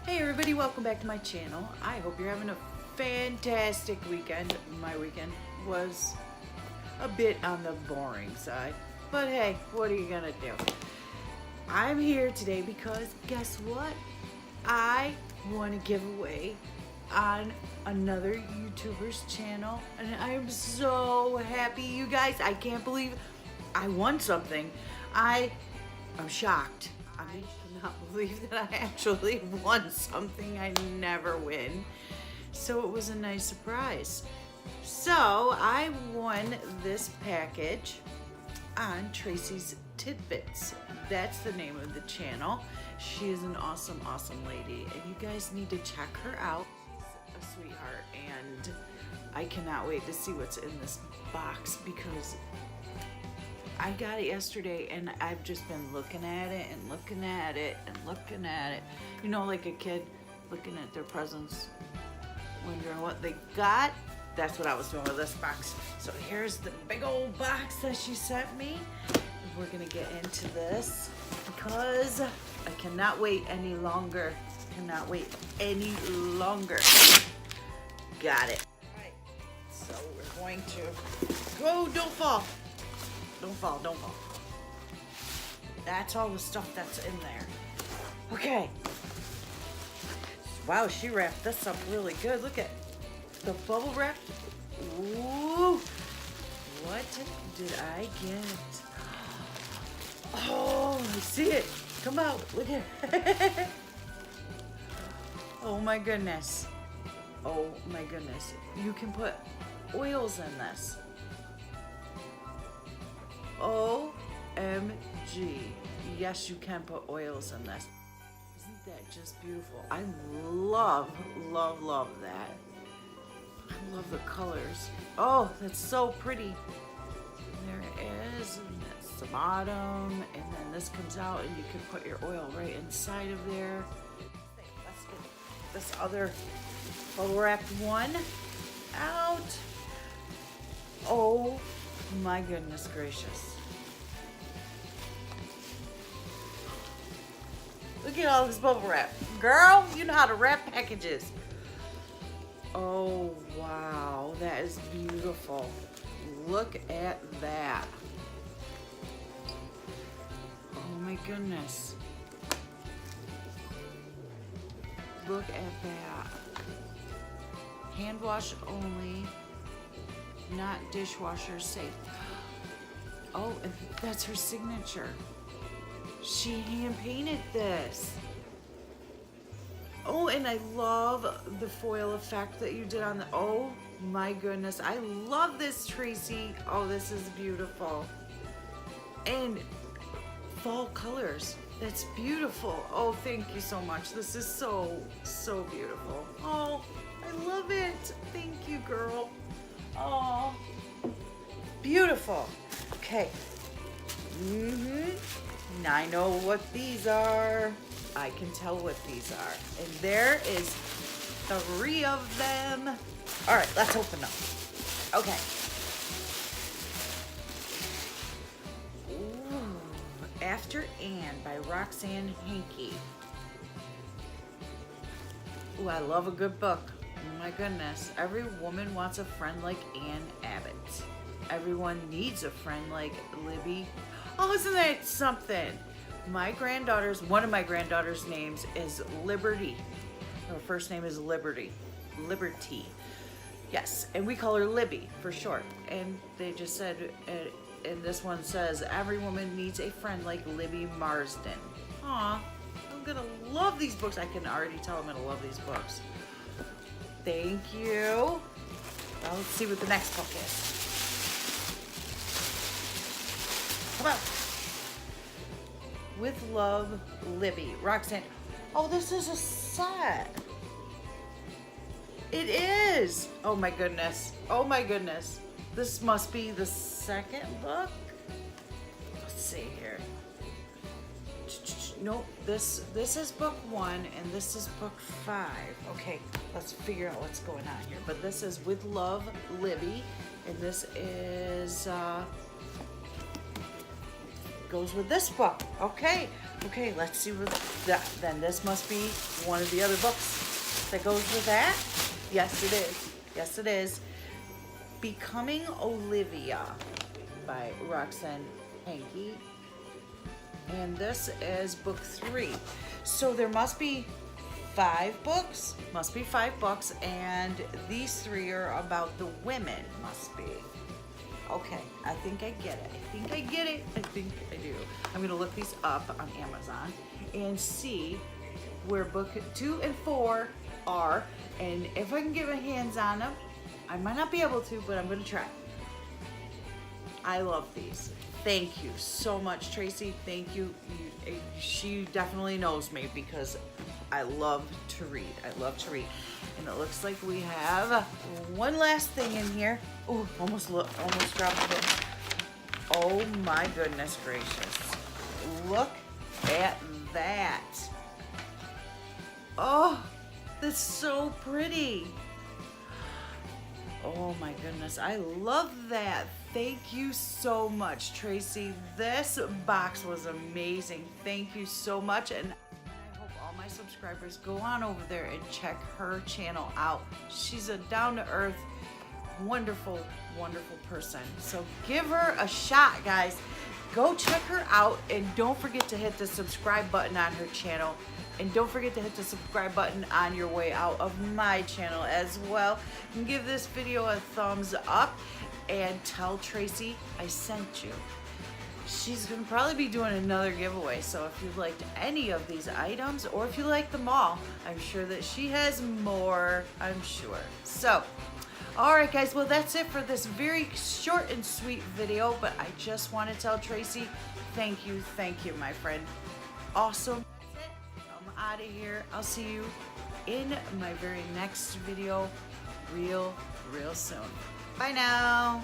Hey everybody, welcome back to my channel. I hope you're having a fantastic weekend. My weekend was a bit on the boring side, but hey, what are you gonna do? I'm here today because guess what? I won a giveaway on another YouTuber's channel, and I am so happy, you guys. I can't believe I won something. I'm shocked. I cannot believe that I actually won something I never win. So it was a nice surprise. So I won this package on Tracy's Tidbits. That's the name of the channel. She is an awesome, awesome lady, and you guys need to check her out. She's a sweetheart, and I cannot wait to see what's in this box because I got it yesterday and I've just been looking at it and looking at it and looking at it. You know, like a kid looking at their presents, wondering what they got. That's what I was doing with this box. So here's the big old box that she sent me. We're gonna get into this because I cannot wait any longer. Cannot wait any longer. Got it. All right, so we're going to go. Don't fall. Don't fall, don't fall. That's all the stuff that's in there. Okay. Wow, she wrapped this up really good. Look at the bubble wrap. Ooh. What did I get? Oh, I see it. Come out. Look at it. Oh my goodness. Oh my goodness. You can put oils in this. OMG. Yes, you can put oils in this. Isn't that just beautiful? I love, love, love that. I love the colors. Oh, that's so pretty. There it is, and that's the bottom, and then this comes out, and you can put your oil right inside of there. Let's get this other bubble wrapped one out. Oh my goodness gracious. Look at all this bubble wrap. Girl, you know how to wrap packages. Oh, wow. That is beautiful. Look at that. Oh my goodness. Look at that. Hand wash only. Not dishwasher safe. Oh, and that's her signature. She hand painted this. Oh, and I love the foil effect that you did on the, oh my goodness. I love this, Tracy. Oh, this is beautiful. And fall colors. That's beautiful. Oh, thank you so much. This is so, so beautiful. Oh, I love it. Thank you, girl. Oh, beautiful. Okay. Now I know what these are. I can tell what these are. And there is 3 of them. All right, let's open them. Okay. Ooh, After Anne by Roxanne Hankey. Ooh, I love a good book. Oh my goodness. Every woman wants a friend like Anne Abbott. Everyone needs a friend like Libby. Oh, isn't that something? One of my granddaughter's names is Liberty. Her first name is Liberty. Yes, and we call her Libby for short. And they just said, and this one says, every woman needs a friend like Libby Marsden. Aw, I'm gonna love these books. I can already tell I'm gonna love these books. Thank you. Well, let's see what the next book is. Come on. With Love, Libby. Roxanne. Oh, this is a set. It is. Oh my goodness. Oh my goodness. This must be the second book. Let's see here. Nope. This is book 1 and this is book 5. Okay, let's figure out what's going on here. But this is With Love, Libby, and this is goes with this book. Okay, let's see what that, then this must be one of the other books that goes with that. Yes, it is. Yes, it is. Becoming Olivia by Roxanne Hankey. And this is book 3. So there must be 5 books. Must be 5 books. And these 3 are about the women, must be. Okay, I think I get it. I think I get it. I think I do. I'm going to look these up on Amazon and see where book 2 and 4 are. And if I can get my hands on them, I might not be able to, but I'm going to try. I love these. Thank you so much, Tracy. Thank you. She definitely knows me because I love to read. I love to read. And it looks like we have one last thing in here. Oh, almost dropped it. Oh my goodness gracious. Look at that. Oh, that's so pretty. Oh my goodness, I love that. Thank you so much, Tracy. This box was amazing. Thank you so much. And I hope all my subscribers go on over there and check her channel out. She's a down-to-earth, wonderful, wonderful person. So give her a shot, guys. Go check her out and don't forget to hit the subscribe button on her channel. And don't forget to hit the subscribe button on your way out of my channel as well. And give this video a thumbs up and tell Tracy I sent you. She's gonna probably be doing another giveaway, so if you liked any of these items or if you like them all, I'm sure that she has more, I'm sure. So, alright guys, well that's it for this very short and sweet video, but I just want to tell Tracy, thank you, my friend. Awesome. I'm out of here. I'll see you in my very next video real soon. Bye now.